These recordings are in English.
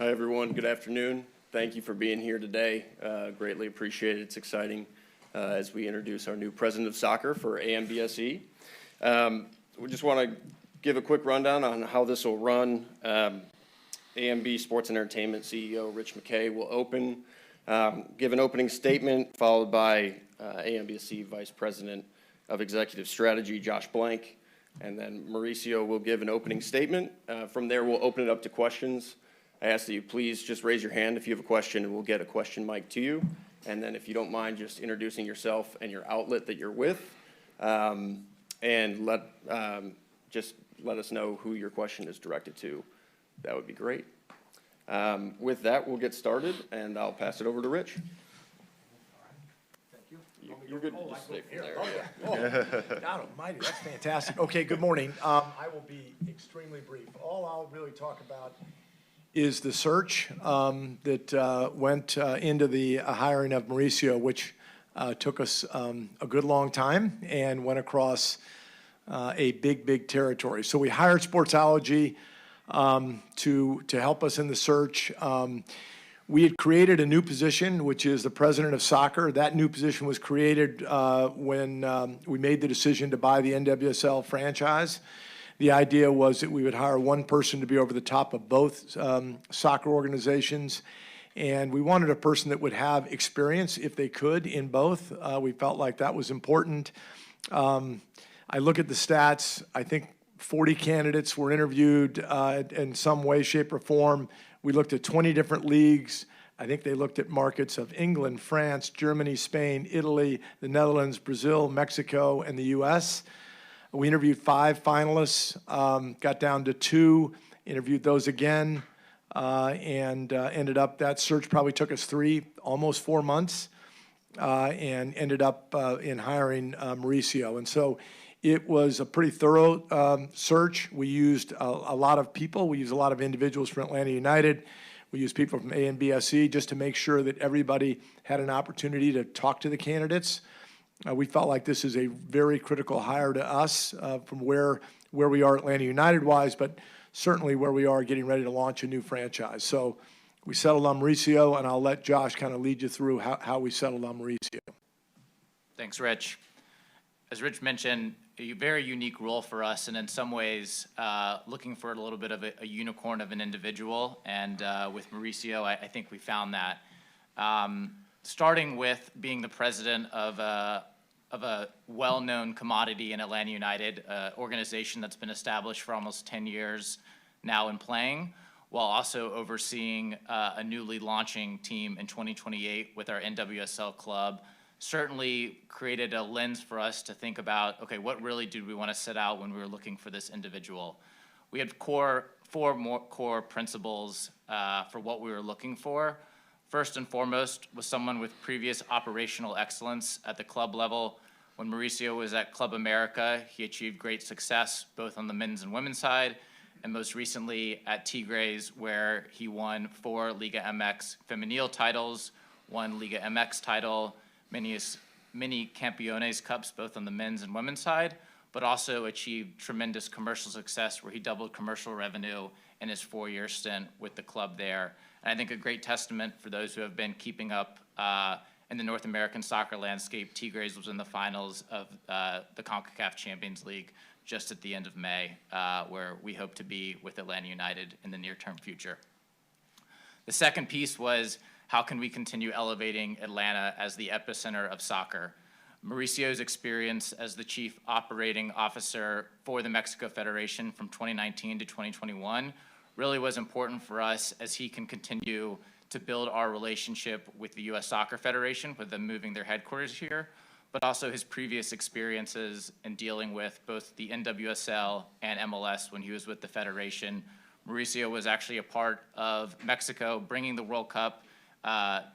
Hi, everyone. Good afternoon. Thank you for being here today. Greatly appreciate it. It's exciting as we introduce our new president of soccer for AMBSE. We just want to give a quick rundown on how this will run. AMB Sports and Entertainment CEO Rich McKay will give an opening statement, followed by AMBSE Vice President of Executive Strategy, Josh Blank, and then Mauricio will give an opening statement. From there, we'll open it up to questions. I ask that you please just raise your hand if you have a question, and we'll get a question mic to you. And then if you don't mind just introducing yourself and your outlet that you're with, and just let us know who your question is directed to. That would be great. With that, we'll get started, and I'll pass it over to Rich. Thank you. You're good to just stay from there. God almighty, that's fantastic. Okay, good morning. I will be extremely brief. All I'll really talk about is the search that went into the hiring of Mauricio, which took us a good long time and went across a big territory. So we hired Sportsology to help us in the search. We had created a new position, which is the president of soccer. That new position was created when we made the decision to buy the NWSL franchise. The idea was that we would hire one person to be over the top of both soccer organizations, and we wanted a person that would have experience, if they could, in both. We felt like that was important. I look at the stats. I think 40 candidates were interviewed in some way, shape, or form. We looked at 20 different leagues. I think they looked at markets of England, France, Germany, Spain, Italy, the Netherlands, Brazil, Mexico, and the U.S. We interviewed 5 finalists, got down to 2, interviewed those again, and ended up, that search probably took us almost 4 months, and ended up in hiring Mauricio. And so it was a pretty thorough search. We used a lot of people. We used a lot of individuals from Atlanta United. We used people from AMBSE just to make sure that everybody had an opportunity to talk to the candidates. We felt like this is a very critical hire to us from where we are Atlanta United-wise, but certainly where we are getting ready to launch a new franchise. So we settled on Mauricio, and I'll let Josh kind of lead you through how we settled on Mauricio. Thanks, Rich. As Rich mentioned, a very unique role for us, and in some ways looking for a little bit of a unicorn of an individual. And with Mauricio, I think we found that. Starting with being the president of a well-known commodity in Atlanta United, organization that's been established for almost 10 years now in playing, while also overseeing a newly launching team in 2028 with our NWSL club, certainly created a lens for us to think about, okay, what really did we want to set out when we were looking for this individual? We had 4 more core principles for what we were looking for. First and foremost was someone with previous operational excellence at the club level. When Mauricio was at Club America, he achieved great success both on the men's and women's side, and most recently at Tigres, where he won 4 Liga MX Femenil titles, 1 Liga MX title, many Campeones Cups, both on the men's and women's side, but also achieved tremendous commercial success where he doubled commercial revenue in his 4-year stint with the club there. And I think a great testament for those who have been keeping up in the North American soccer landscape. Tigres was in the finals of the CONCACAF Champions League just at the end of May, where we hope to be with Atlanta United in the near-term future. The second piece was, how can we continue elevating Atlanta as the epicenter of soccer? Mauricio's experience as the chief operating officer for the Mexico Federation from 2019 to 2021 really was important for us as he can continue to build our relationship with the U.S. Soccer Federation, with them moving their headquarters here, but also his previous experiences in dealing with both the NWSL and MLS when he was with the Federation. Mauricio was actually a part of Mexico bringing the World Cup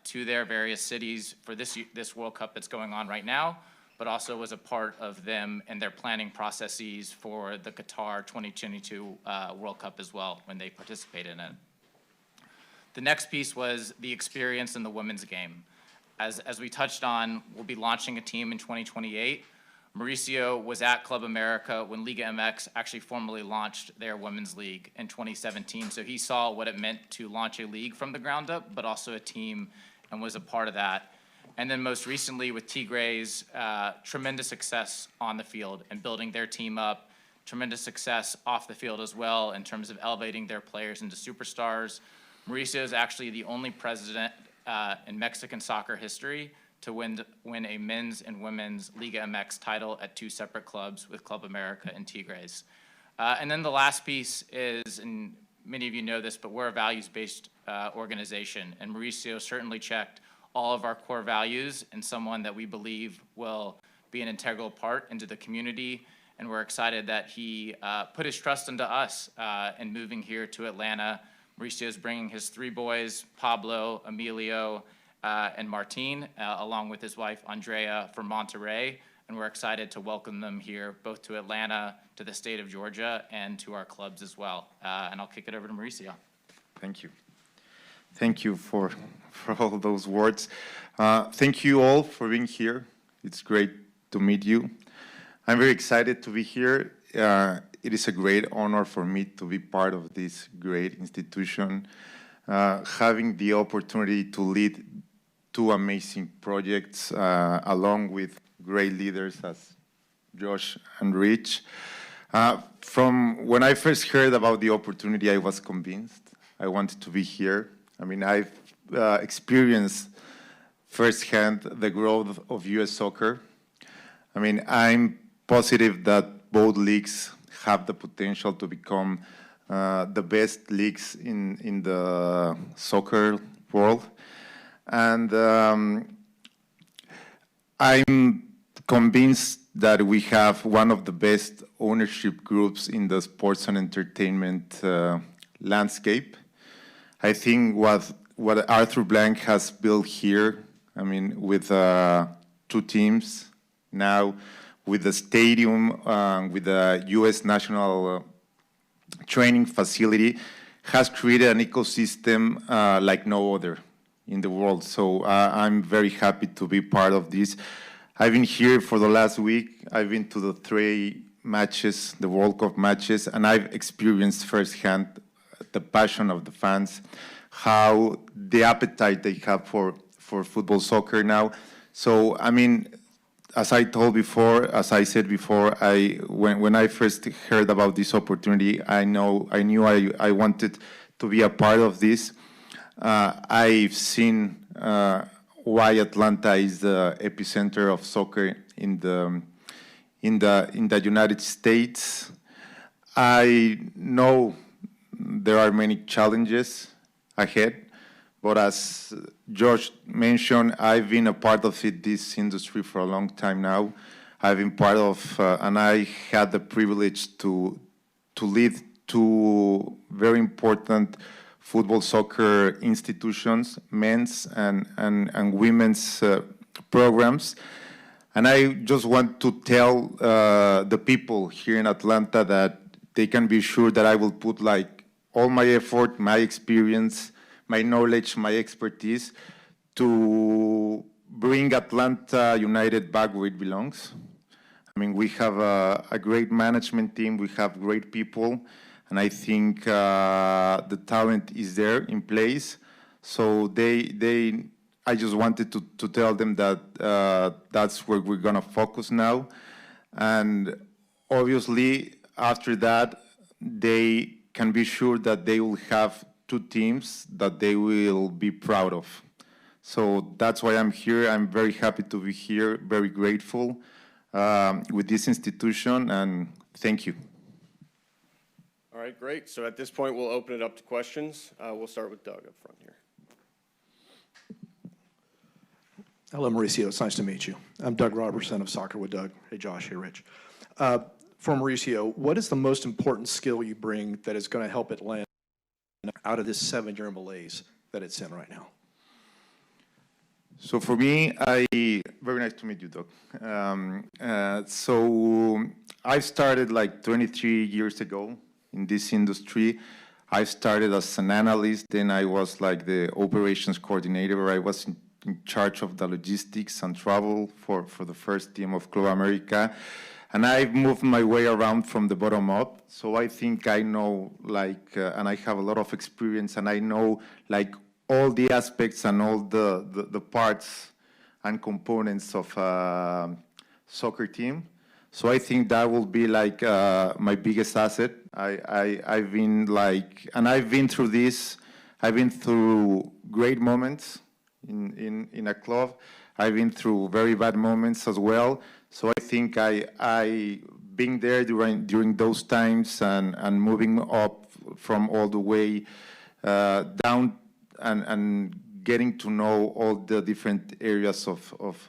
to their various cities for this World Cup that's going on right now, but also was a part of them and their planning processes for the Qatar 2022 World Cup as well when they participated in it. The next piece was the experience in the women's game. As we touched on, we'll be launching a team in 2028. Mauricio was at Club America when Liga MX actually formally launched their women's league in 2017. So he saw what it meant to launch a league from the ground up, but also a team, and was a part of that. And then most recently with Tigres, tremendous success on the field and building their team up, tremendous success off the field as well in terms of elevating their players into superstars. Mauricio is actually the only president in Mexican soccer history to win a men's and women's Liga MX title at 2 separate clubs with Club America and Tigres. And then the last piece is, and many of you know this, but we're a values-based organization, and Mauricio certainly checked all of our core values and someone that we believe will be an integral part into the community. And we're excited that he put his trust into us in moving here to Atlanta. Mauricio is bringing his 3 boys, Pablo, Emilio, and Martin, along with his wife, Andrea, from Monterrey. And we're excited to welcome them here, both to Atlanta, to the state of Georgia, and to our clubs as well. And I'll kick it over to Mauricio. Thank you. Thank you for all those words. Thank you all for being here. It's great to meet you. I'm very excited to be here. It is a great honor for me to be part of this great institution, having the opportunity to lead 2 amazing projects along with great leaders as Josh and Rich. From when I first heard about the opportunity, I was convinced I wanted to be here. I mean, I've experienced firsthand the growth of U.S. soccer. I mean, I'm positive that both leagues have the potential to become the best leagues in the soccer world. And I'm convinced that we have one of the best ownership groups in the sports and entertainment landscape. I think what Arthur Blank has built here, I mean, with 2 teams, now with the stadium, with the U.S. national training facility, has created an ecosystem like no other in the world. So I'm very happy to be part of this. I've been here for the last week. I've been to the 3 matches, the World Cup matches, and I've experienced firsthand the passion of the fans, how the appetite they have for football soccer now. So, I mean, as I said before, when I first heard about this opportunity, I knew I wanted to be a part of this. I've seen why Atlanta is the epicenter of soccer in the United States. I know there are many challenges ahead, but as George mentioned, I've been a part of this industry for a long time now. I've been part of, and I had the privilege to lead 2 very important football soccer institutions, men's and women's programs. And I just want to tell the people here in Atlanta that they can be sure that I will put like all my effort, my experience, my knowledge, my expertise to bring Atlanta United back where it belongs. I mean, we have a great management team, we have great people, and I think the talent is there in place. So I just wanted to tell them that that's where we're gonna focus now. And obviously, after that, they can be sure that they will have 2 teams that they will be proud of. So that's why I'm here. I'm very happy to be here, very grateful with this institution, and thank you. All right, great. So at this point, we'll open it up to questions. We'll start with Doug up front here. Hello, Mauricio. It's nice to meet you. I'm Doug Robertson of Soccer with Doug. Hey, Josh. Hey, Rich. For Mauricio, what is the most important skill you bring that is going to help Atlanta out of this 7-year malaise that it's in right now? So for me, very nice to meet you, Doc. So I started like 23 years ago in this industry. I started as an analyst, then I was like the operations coordinator. I was in charge of the logistics and travel for the first team of Club America. And I've moved my way around from the bottom up. So I think I know, and I have a lot of experience, and I know, all the aspects and all the parts and components of a soccer team. So I think that will be my biggest asset. I've been and I've been through this. I've been through great moments in a club. I've been through very bad moments as well. So I think I being there during those times and moving up from all the way down and getting to know all the different areas of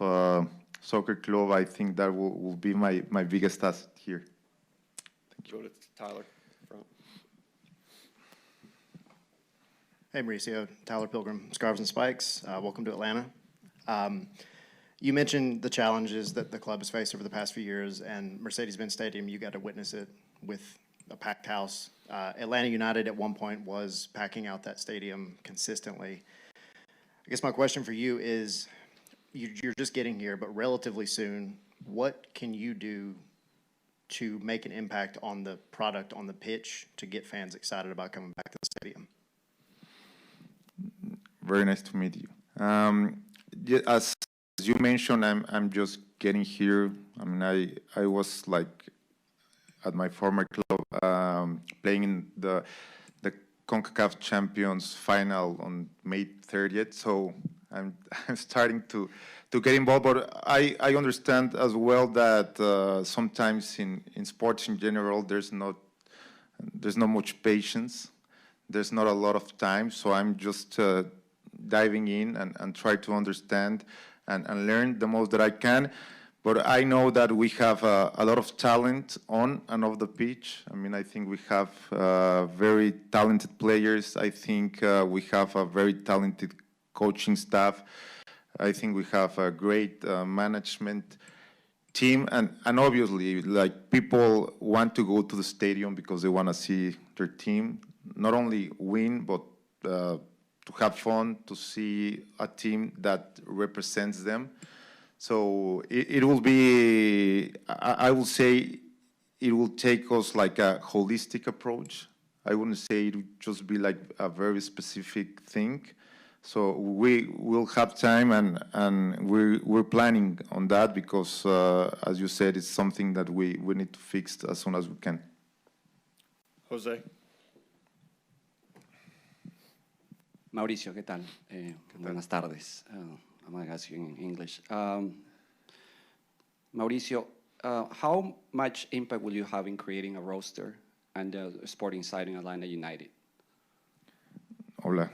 soccer club, I think that will be my biggest asset here. Thank you. Go to Tyler. Front. Hey, Mauricio. Tyler Pilgrim, Scarves and Spikes. Welcome to Atlanta. You mentioned the challenges that the club has faced over the past few years, and Mercedes-Benz Stadium, you got to witness it with a packed house. Atlanta United at one point was packing out that stadium consistently. I guess my question for you is, you're just getting here, but relatively soon, what can you do to make an impact on the product on the pitch to get fans excited about coming back to the stadium? Very nice to meet you. As you mentioned, I'm just getting here. I mean, I was at my former club playing in the CONCACAF Champions final on May 30th. So I'm starting to get involved, but I understand as well that sometimes in sports in general there's not much patience. There's not a lot of time, so I'm just diving in and try to understand and learn the most that I can. But I know that we have a lot of talent on and off the pitch. I mean, I think we have very talented players. I think we have a very talented coaching staff. I think we have a great management team. And obviously, people want to go to the stadium because they want to see their team not only win, but to have fun, to see a team that represents them. So it will be, I will say, it will take us a holistic approach. I wouldn't say it would just be a very specific thing. So we will have time, and we're planning on that because, as you said, it's something that we need to fix as soon as we can. Jose. Mauricio, ¿qué tal? Buenas tardes. I'm going to ask you in English. Mauricio, how much impact will you have in creating a roster and the sporting side in Atlanta United? Hola.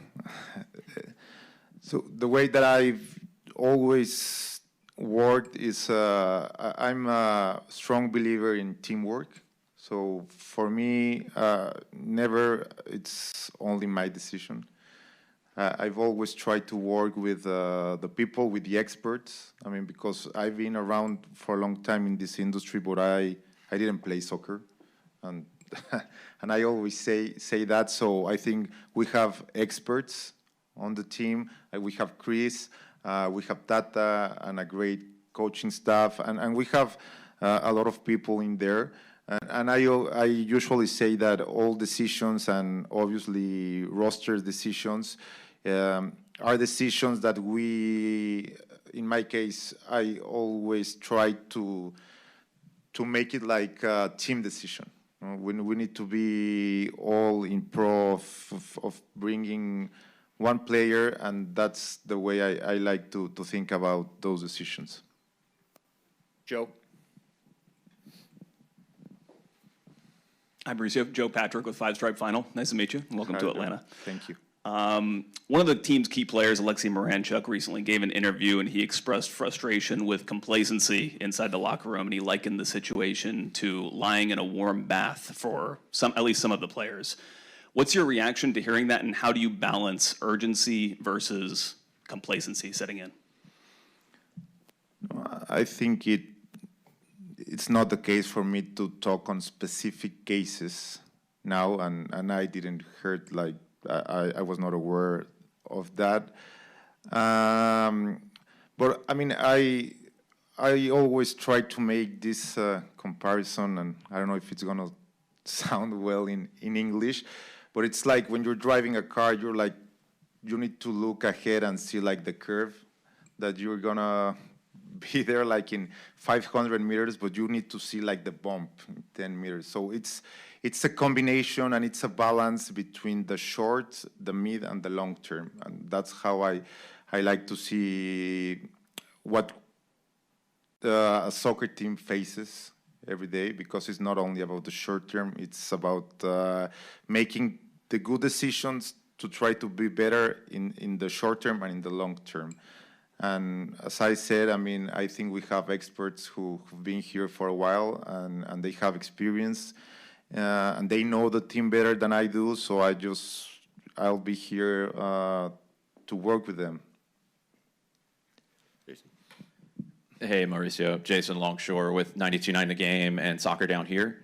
So the way that I've always worked is I'm a strong believer in teamwork. So for me, never it's only my decision. I've always tried to work with the people, with the experts. I mean, because I've been around for a long time in this industry, but I didn't play soccer, and and I always say that. So I think we have experts on the team. We have Chris, we have Tata, and a great coaching staff, and we have a lot of people in there. And I usually say that all decisions, and obviously roster decisions, are decisions that we, in my case, I always try to make it like a team decision. When we need to be all in pro of bringing one player, and that's the way I like to think about those decisions. Joe. Hi, Mauricio. Joe Patrick with Five Stripe Final. Nice to meet you, and welcome to Atlanta. Thank you. One of the team's key players, Alexei Moranchuk, recently gave an interview, and he expressed frustration with complacency inside the locker room, and he likened the situation to lying in a warm bath for at least some of the players. What's your reaction to hearing that, and how do you balance urgency versus complacency setting in? I think it's not the case for me to talk on specific cases now, and I didn't heard I was not aware of that. But I mean, I always try to make this comparison, and I don't know if it's gonna sound well in English, but it's like when you're driving a car, you're like, you need to look ahead and see like the curve that you're gonna be there like in 500 meters, but you need to see like the bump in 10 meters. So it's a combination and it's a balance between the short, the mid, and the long term. And that's how I like to see what a soccer team faces every day, because it's not only about the short term, it's about making the good decisions to try to be better in the short term and in the long term. And as I said, I mean, I think we have experts who've been here for a while and they have experience and they know the team better than I do, so I'll be here to work with them. Jason. Hey, Mauricio. Jason Longshore with 92.9 The Game and Soccer Down Here.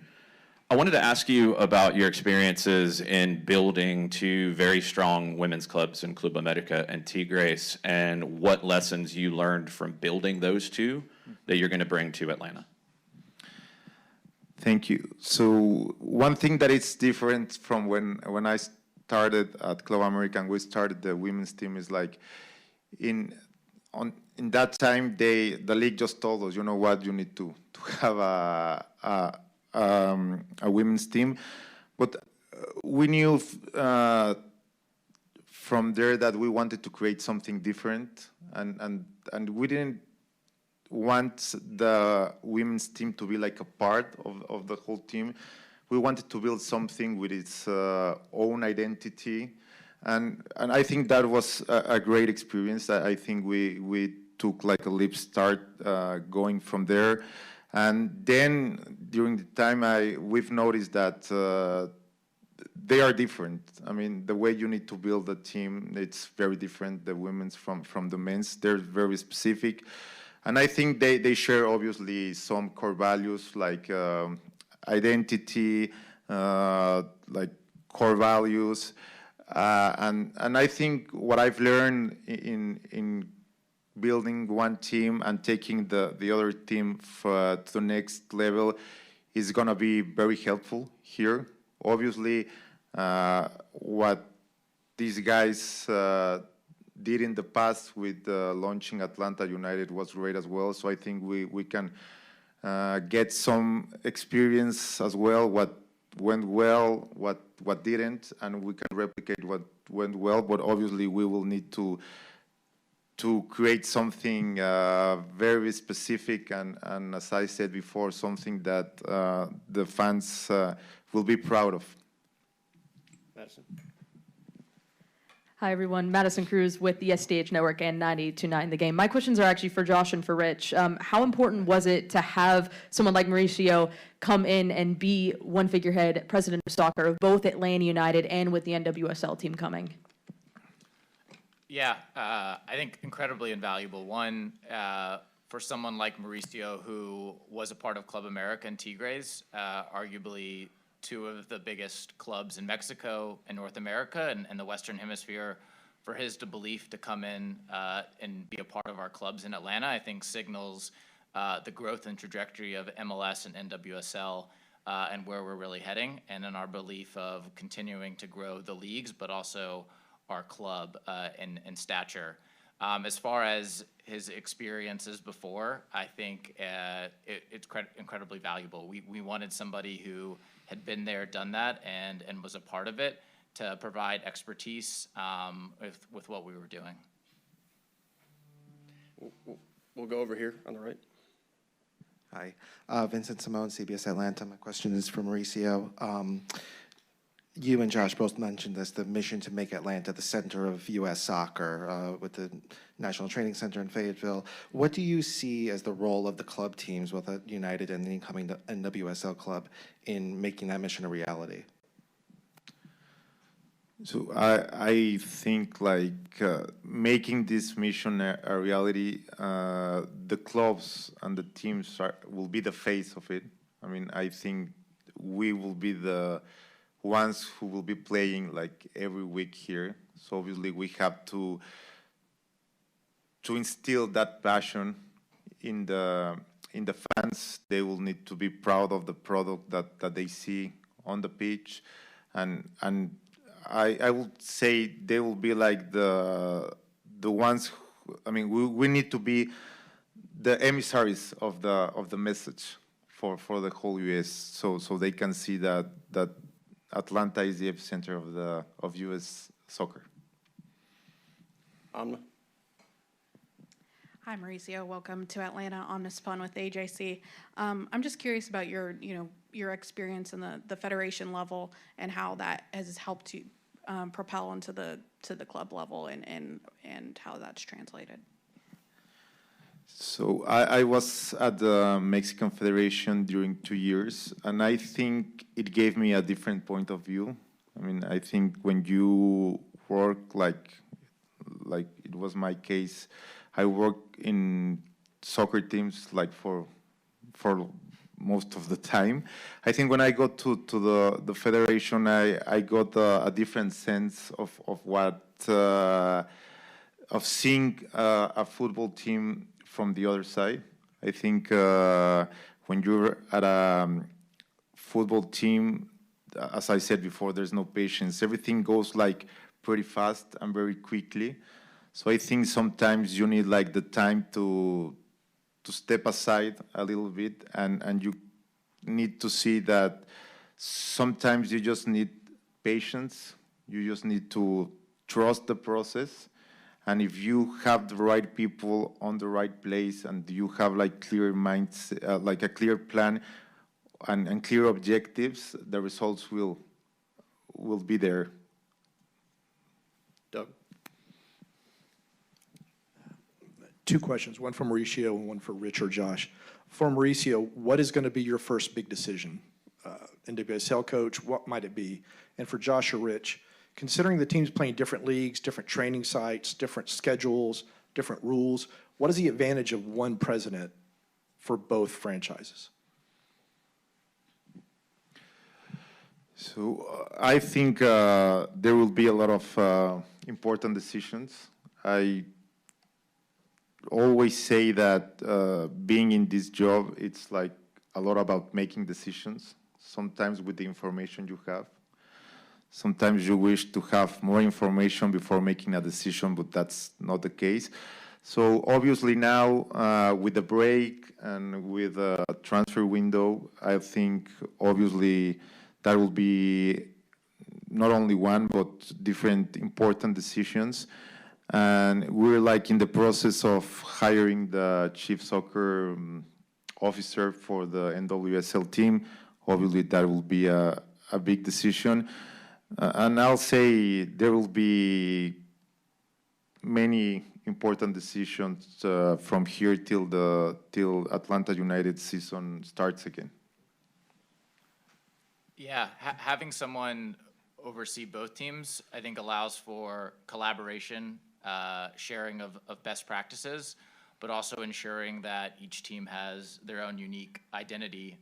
I wanted to ask you about your experiences in building two very strong women's clubs in Club America and Tigres, and what lessons you learned from building those two that you're going to bring to Atlanta. Thank you. So one thing that is different from when I started at Club America and we started the women's team is like in that time the league just told us, you know what, you need to have a women's team, but we knew from there that we wanted to create something different, and we didn't want the women's team to be like a part of the whole team. We wanted to build something with its own identity, and I think that was a great experience. I think we took like a leap start going from there. And then during the time, we've noticed that they are different. I mean, the way you need to build a team, it's very different, the women's from the men's. They're very specific. And I think they share, obviously, some core values like identity, like core values. And I think what I've learned in building one team and taking the other team to the next level is going to be very helpful here. Obviously, what these guys did in the past with launching Atlanta United was great as well. So I think we can get some experience as well, what went well, what didn't, and we can replicate what went well. But obviously, we will need to create something very specific and as I said before, something that the fans will be proud of. Madison. Hi, everyone. Madison Cruz with the SDH Network and 92.9 The Game. My questions are actually for Josh and for Rich. How important was it to have someone like Mauricio come in and be one figurehead president of soccer of both Atlanta United and with the NWSL team coming? Yeah, I think incredibly invaluable. One, for someone like Mauricio, who was a part of Club America and Tigres, arguably two of the biggest clubs in Mexico and North America and the Western Hemisphere, for his belief to come in and be a part of our clubs in Atlanta, I think signals the growth and trajectory of MLS and NWSL and where we're really heading, and in our belief of continuing to grow the leagues, but also our club in stature. As far as his experiences before, I think it's incredibly valuable. We wanted somebody who had been there, done that, and was a part of it to provide expertise with what we were doing. We'll go over here on the right. Hi, Vincent Simone, CBS Atlanta. My question is for Mauricio. You and Josh both mentioned this, the mission to make Atlanta the center of U.S. soccer with the National Training Center in Fayetteville. What do you see as the role of the club teams, both at United and the incoming NWSL club, in making that mission a reality? So I think like making this mission a reality, the clubs and the teams will be the face of it. I mean, I think we will be the ones who will be playing like every week here. So obviously we have to to instill that passion in the fans. They will need to be proud of the product that they see on the pitch, and I would say they will be like the ones who, I mean, we need to be the emissaries of the message for the whole US, so they can see that Atlanta is the epicenter of US soccer. Amna? Hi, Mauricio. Welcome to Atlanta. Amna Spun with AJC. I'm just curious about your experience in the federation level and how that has helped you propel into the club level and how that's translated. So I was at the Mexican Federation during 2 years, and I think it gave me a different point of view. I mean, I think when you work like it was my case, I worked in soccer teams like for most of the time. I think when I got to the federation, I got a different sense of what of seeing a football team from the other side. I think when you're at a football team, as I said before, there's no patience. Everything goes like pretty fast and very quickly. So I think sometimes you need like the time to step aside a little bit, and you need to see that sometimes you just need patience. You just need to trust the process. And if you have the right people on the right place, and you have like clear minds, like a clear plan and clear objectives, the results will be there. Doug? Two questions, one for Mauricio and one for Rich or Josh. For Mauricio, what is going to be your first big decision? NWSL coach, what might it be? And for Josh or Rich, considering the teams playing different leagues, different training sites, different schedules, different rules, what is the advantage of one president for both franchises? So I think there will be a lot of important decisions. I always say that being in this job, it's like a lot about making decisions, sometimes with the information you have. Sometimes you wish to have more information before making a decision, but that's not the case. So obviously now, with the break and with a transfer window, I think obviously that will be not only one, but different important decisions. And we're like in the process of hiring the chief soccer officer for the NWSL team. Obviously that will be a big decision. And I'll say there will be many important decisions from here till Atlanta United season starts again. Yeah, having someone oversee both teams, I think, allows for collaboration, sharing of best practices, but also ensuring that each team has their own unique identity,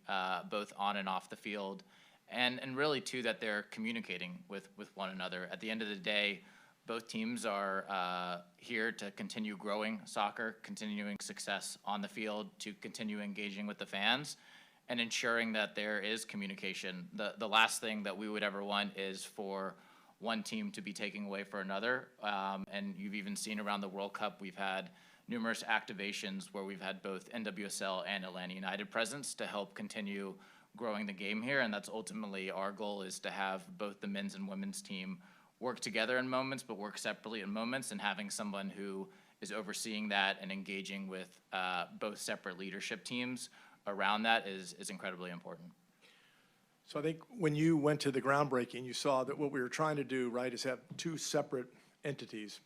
both on and off the field. And really, too, that they're communicating with one another. At the end of the day, both teams are here to continue growing soccer, continuing success on the field, to continue engaging with the fans, and ensuring that there is communication. The last thing that we would ever want is for one team to be taking away for another. And you've even seen around the World Cup, we've had numerous activations where we've had both NWSL and Atlanta United presence to help continue growing the game here, and that's ultimately our goal, is to have both the men's and women's team work together in moments, but work separately in moments, and having someone who is overseeing that and engaging with both separate leadership teams around that is incredibly important. So I think when you went to the groundbreaking, you saw that what we were trying to do, right, is have two separate entities,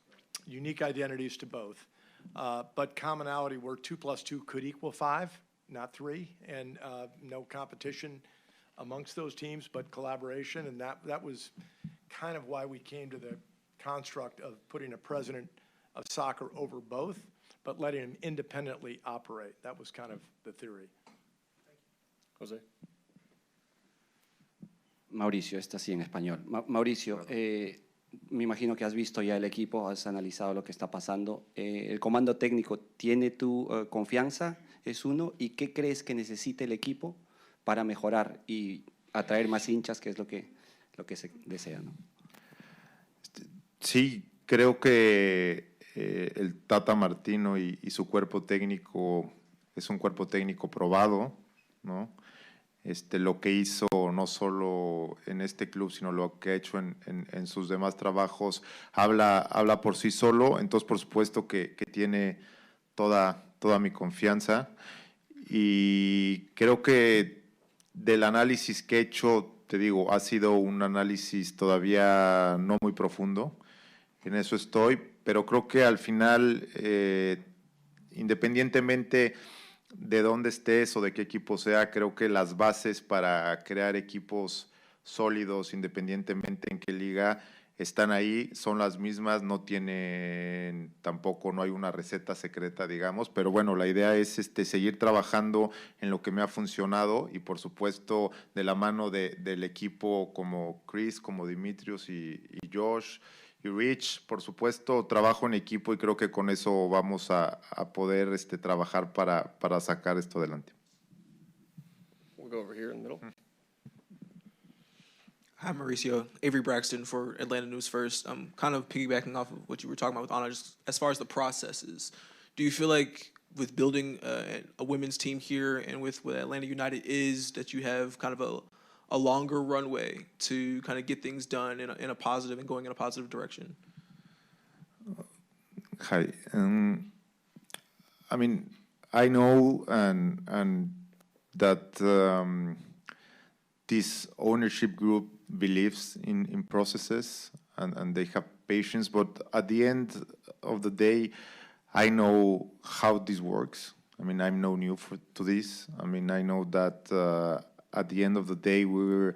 unique identities to both, but commonality where 2 + 2 could equal 5. Not 3, and no competition amongst those teams, but collaboration, and that was kind of why we came to the construct of putting a president of soccer over both, but letting him independently operate. That was kind of the theory. Jose? Mauricio, está así en español. Mauricio, me imagino que has visto ya el equipo, has analizado lo que está pasando. ¿El comando técnico tiene tu confianza? Es uno. ¿Y qué crees que necesite el equipo para mejorar y atraer más hinchas, que es lo que se desea, ¿no? Sí, creo que el Tata Martino y su cuerpo técnico es un cuerpo técnico probado, ¿no? Lo que hizo no solo en este club, sino lo que ha hecho en sus demás trabajos, habla por sí solo. Entonces, por supuesto que tiene toda mi confianza. Y creo que del análisis que he hecho, te digo, ha sido un análisis todavía no muy profundo. En eso estoy, pero creo que al final, independientemente de dónde estés o de qué equipo sea, creo que las bases para crear equipos sólidos, independientemente en qué liga, están ahí, son las mismas, no tienen, tampoco no hay una receta secreta, digamos, pero bueno, la idea es seguir trabajando en lo que me ha funcionado y por supuesto de la mano del equipo como Chris, como Dimitrios y Josh y Rich, por supuesto, trabajo en equipo y creo que con eso vamos a poder trabajar para sacar esto adelante. We'll go over here in the middle. Hi, Mauricio. Avery Braxton for Atlanta News First. I'm kind of piggybacking off of what you were talking about with Anna, just as far as the processes. Do you feel like with building a women's team here and with what Atlanta United is, that you have kind of a longer runway to kind of get things done in a positive and going in a positive direction? Hi. I mean, I know and that this ownership group believes in processes and they have patience, but at the end of the day, I know how this works. I mean, I'm no new to this. I mean, I know that at the end of the day, we're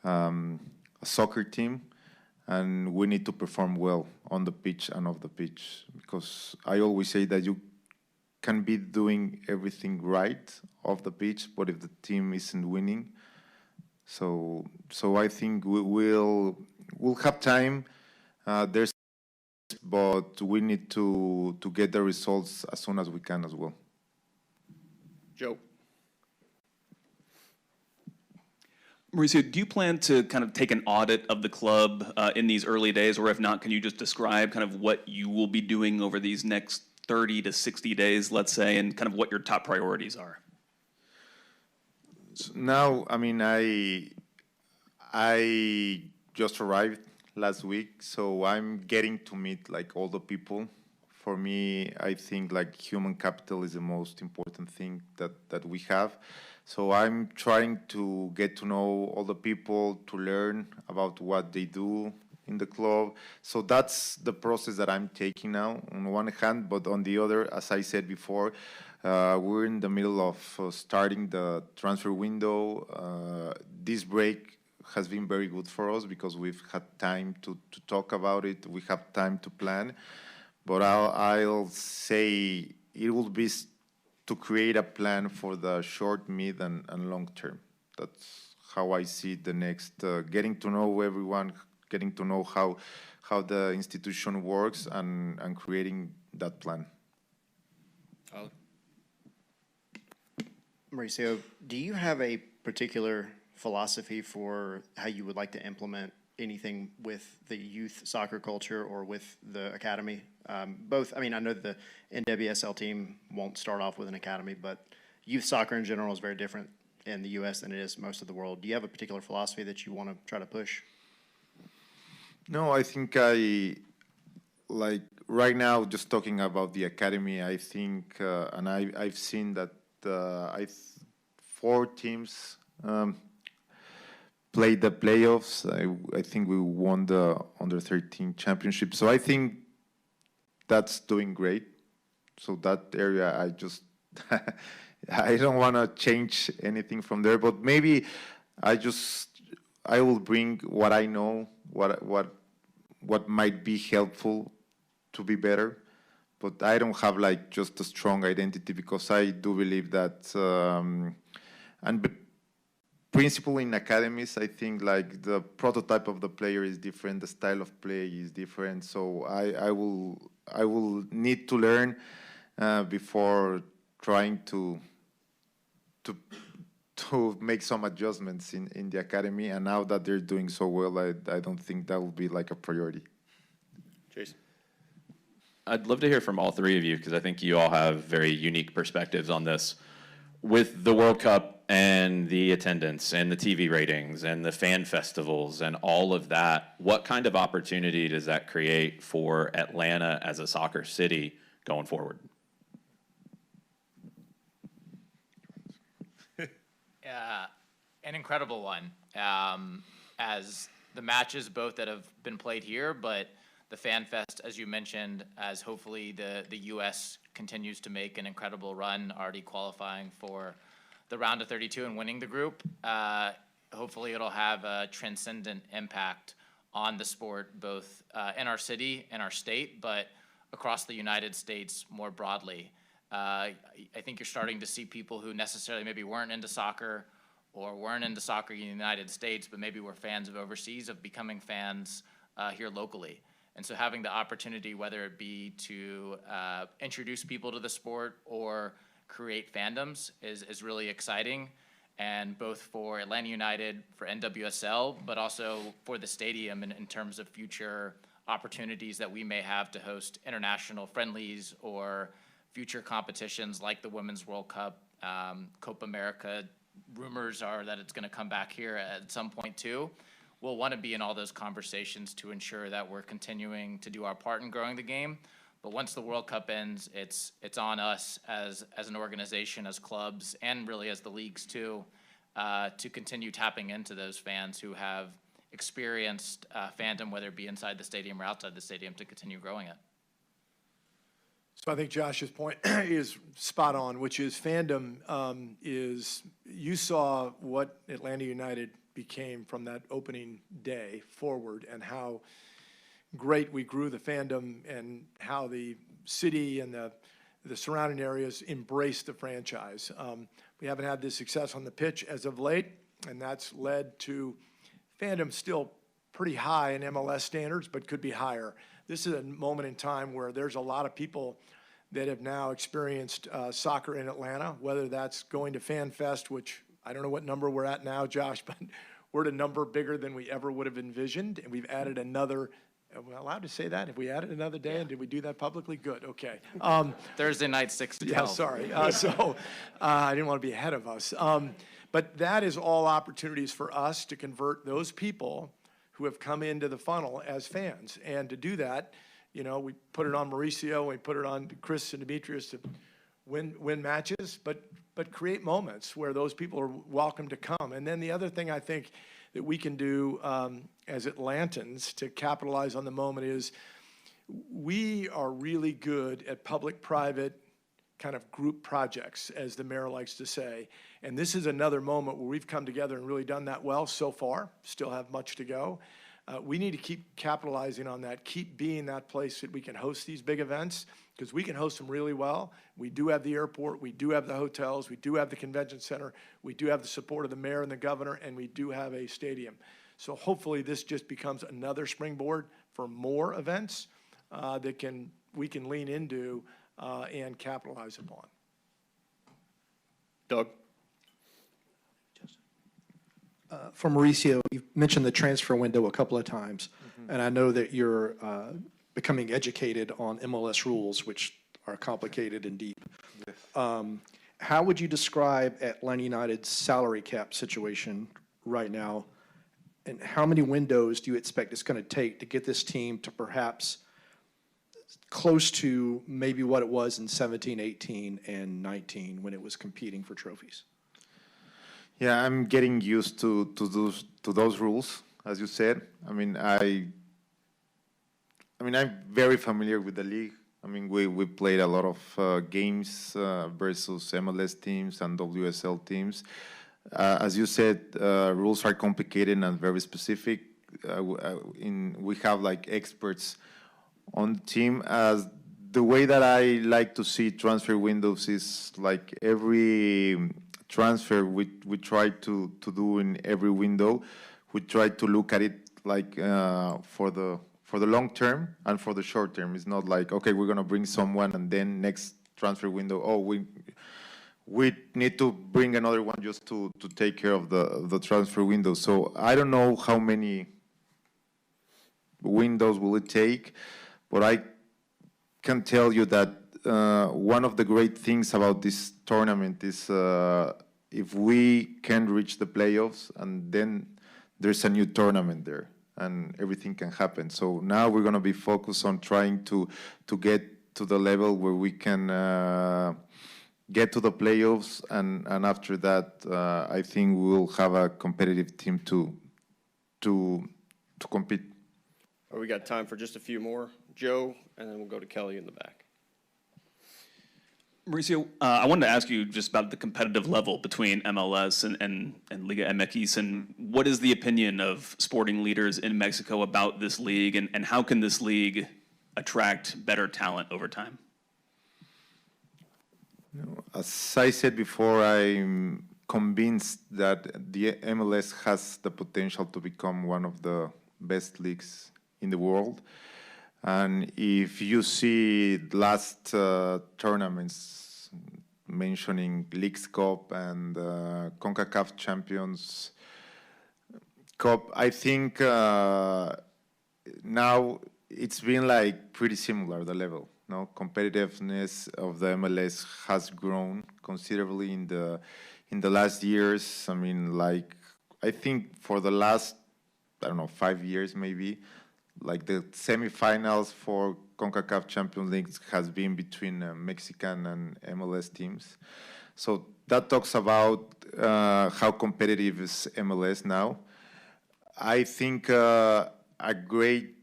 a soccer team and we need to perform well on the pitch and off the pitch, because I always say that you can be doing everything right off the pitch, but if the team isn't winning, so I think we'll have time. But we need to get the results as soon as we can as well. Joe. Mauricio, do you plan to kind of take an audit of the club in these early days, or if not, can you just describe kind of what you will be doing over these next 30 to 60 days, let's say, and kind of what your top priorities are? Now, I mean, I just arrived last week, so I'm getting to meet like all the people. For me, I think like human capital is the most important thing that we have. So I'm trying to get to know all the people, to learn about what they do in the club. So that's the process that I'm taking now on one hand, but on the other, as I said before, we're in the middle of starting the transfer window. This break has been very good for us because we've had time to talk about it. We have time to plan. But I'll say it will be to create a plan for the short, mid, and long term. That's how I see the next, getting to know everyone, getting to know how the institution works, and creating that plan. Mauricio, do you have a particular philosophy for how you would like to implement anything with the youth soccer culture or with the academy? Both, I mean, I know the NWSL team won't start off with an academy, but youth soccer in general is very different in the U.S. than it is most of the world. Do you have a particular philosophy that you want to try to push? No, I think like right now, just talking about the academy, I think, and I've seen that 4 teams played the playoffs. I think we won the under-13 championship. So I think that's doing great. So that area, I just, I don't want to change anything from there, but maybe I will bring what I know, what might be helpful to be better. But I don't have like just a strong identity, because I do believe that, and principle in academies, I think like the prototype of the player is different, the style of play is different. So I will need to learn before trying to make some adjustments in the academy. And now that they're doing so well, I don't think that will be like a priority. Jason? I'd love to hear from all three of you because I think you all have very unique perspectives on this. With the World Cup and the attendance and the TV ratings and the fan festivals and all of that, what kind of opportunity does that create for Atlanta as a soccer city going forward? An incredible one. As the matches both that have been played here, but the Fan Fest, as you mentioned, as hopefully the U.S. continues to make an incredible run, already qualifying for the round of 32 and winning the group. Hopefully it'll have a transcendent impact on the sport, both in our city, in our state, but across the United States more broadly. I think you're starting to see people who necessarily maybe weren't into soccer or weren't into soccer in the United States, but maybe were fans of overseas, of becoming fans here locally. And so having the opportunity, whether it be to introduce people to the sport or create fandoms is really exciting. And both for Atlanta United, for NWSL, but also for the stadium in terms of future opportunities that we may have to host international friendlies or future competitions like the Women's World Cup, Copa America. Rumors are that it's going to come back here at some point too. We'll want to be in all those conversations to ensure that we're continuing to do our part in growing the game. But once the World Cup ends, it's on us as an organization, as clubs, and really as the leagues too, to continue tapping into those fans who have experienced fandom, whether it be inside the stadium or outside the stadium, to continue growing it. So I think Josh's point is spot on, which is fandom is, you saw what Atlanta United became from that opening day forward and how great we grew the fandom and how the city and the surrounding areas embraced the franchise. We haven't had this success on the pitch as of late, and that's led to fandom still pretty high in MLS standards, but could be higher. This is a moment in time where there's a lot of people that have now experienced soccer in Atlanta, whether that's going to Fan Fest, which I don't know what number we're at now, Josh, but we're at a number bigger than we ever would have envisioned, and we've added another. Am I allowed to say that? Have we added another day, and did we do that publicly? Good, okay. Thursday night, 6 to 12. Yeah, sorry. I didn't want to be ahead of us. But that is all opportunities for us to convert those people who have come into the funnel as fans. And to do that, you know, we put it on Mauricio, we put it on Chris and Demetrius to win matches, but create moments where those people are welcome to come. And then the other thing I think that we can do as Atlantans to capitalize on the moment is we are really good at public-private kind of group projects, as the mayor likes to say. And this is another moment where we've come together and really done that well so far, still have much to go. We need to keep capitalizing on that, keep being that place that we can host these big events, because we can host them really well. We do have the airport, we do have the hotels, we do have the convention center, we do have the support of the mayor and the governor, and we do have a stadium. So hopefully this just becomes another springboard for more events that we can lean into and capitalize upon. Doug? For Mauricio, you've mentioned the transfer window a couple of times, and I know that you're becoming educated on MLS rules, which are complicated and deep. Yes. How would you describe Atlanta United's salary cap situation right now, and how many windows do you expect it's going to take to get this team to perhaps close to maybe what it was in 17, 18, and 19 when it was competing for trophies? Yeah, I'm getting used to those rules, as you said. I mean, I'm very familiar with the league. I mean, we played a lot of games versus MLS teams and WSL teams. As you said, rules are complicated and very specific. We have like experts on the team. The way that I like to see transfer windows is like every transfer we try to do in every window, we try to look at it like for the long term and for the short term. It's not like, okay, we're gonna bring someone and then next transfer window, oh, we need to bring another one just to take care of the transfer window. So I don't know how many windows will it take, but I can tell you that one of the great things about this tournament is if we can reach the playoffs and then there's a new tournament there and everything can happen. So now we're going to be focused on trying to get to the level where we can get to the playoffs, and after that I think we'll have a competitive team to compete. We got time for just a few more. Joe, and then we'll go to Kelly in the back. Mauricio, I wanted to ask you just about the competitive level between MLS and Liga MX, and what is the opinion of sporting leaders in Mexico about this league, and how can this league attract better talent over time? As I said before, I'm convinced that the MLS has the potential to become one of the best leagues in the world. And if you see last tournaments, mentioning Leagues Cup and CONCACAF Champions Cup, I think now it's been like pretty similar, the level. No, competitiveness of the MLS has grown considerably in the last years. I mean, like, I think for the last, I don't know, 5 years maybe, like the semifinals for CONCACAF Champions League has been between Mexican and MLS teams. So that talks about how competitive is MLS now. I think a great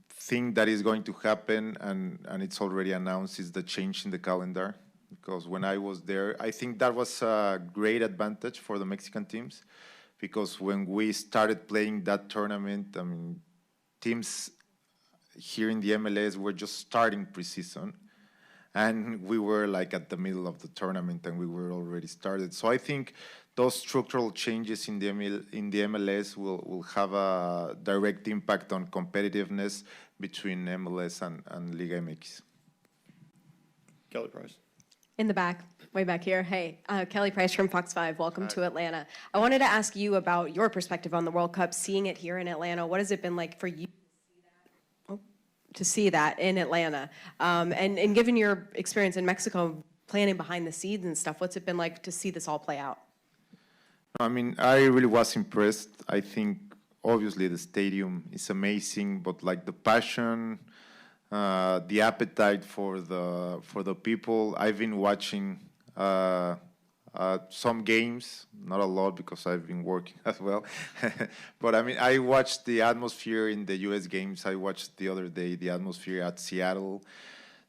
thing that is going to happen, and it's already announced, is the change in the calendar. Because when I was there, I think that was a great advantage for the Mexican teams, because when we started playing that tournament, I mean, teams here in the MLS were just starting preseason, and we were like at the middle of the tournament and we were already started. So I think those structural changes in the MLS will have a direct impact on competitiveness between MLS and Liga MX. Kelly Price. In the back, way back here. Hey, Kelly Price from Fox 5. Welcome to Atlanta. I wanted to ask you about your perspective on the World Cup, seeing it here in Atlanta. What has it been like for you to see that in Atlanta? And given your experience in Mexico, planning behind the scenes and stuff, what's it been like to see this all play out? I mean, I really was impressed. I think, obviously, the stadium is amazing, but like the passion, the appetite for the people. I've been watching some games, not a lot because I've been working as well. But I mean, I watched the atmosphere in the US games. I watched the other day the atmosphere at Seattle.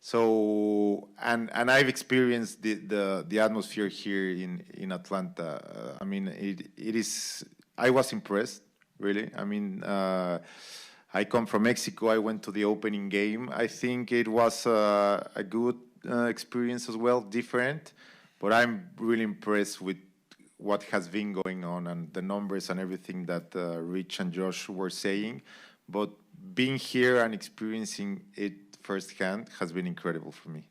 So, and I've experienced the atmosphere here in Atlanta. I mean, it is, I was impressed, really. I mean, I come from Mexico. I went to the opening game. I think it was a good experience as well, different. But I'm really impressed with what has been going on and the numbers and everything that Rich and Josh were saying. But being here and experiencing it firsthand has been incredible for me.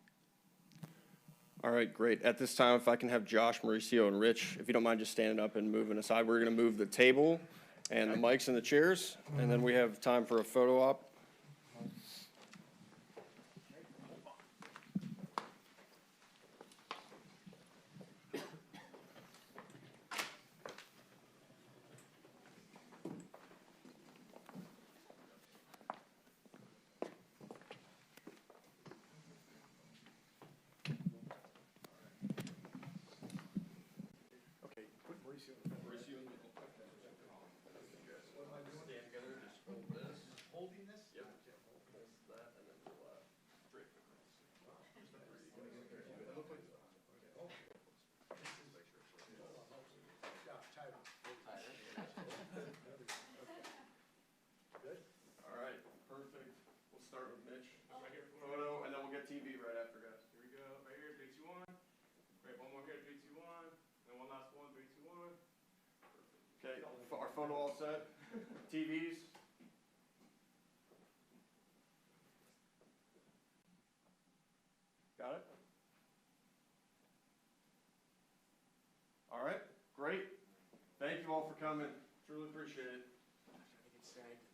All right, great. At this time, if I can have Josh, Mauricio, and Rich, if you don't mind just standing up and moving aside. We're going to move the table and the mics and the chairs, and then we have time for a photo op. Holding this? Microphone all set? TVs? Got it? All right, great. Thank you all for coming. Truly appreciate it. I think it's sagged.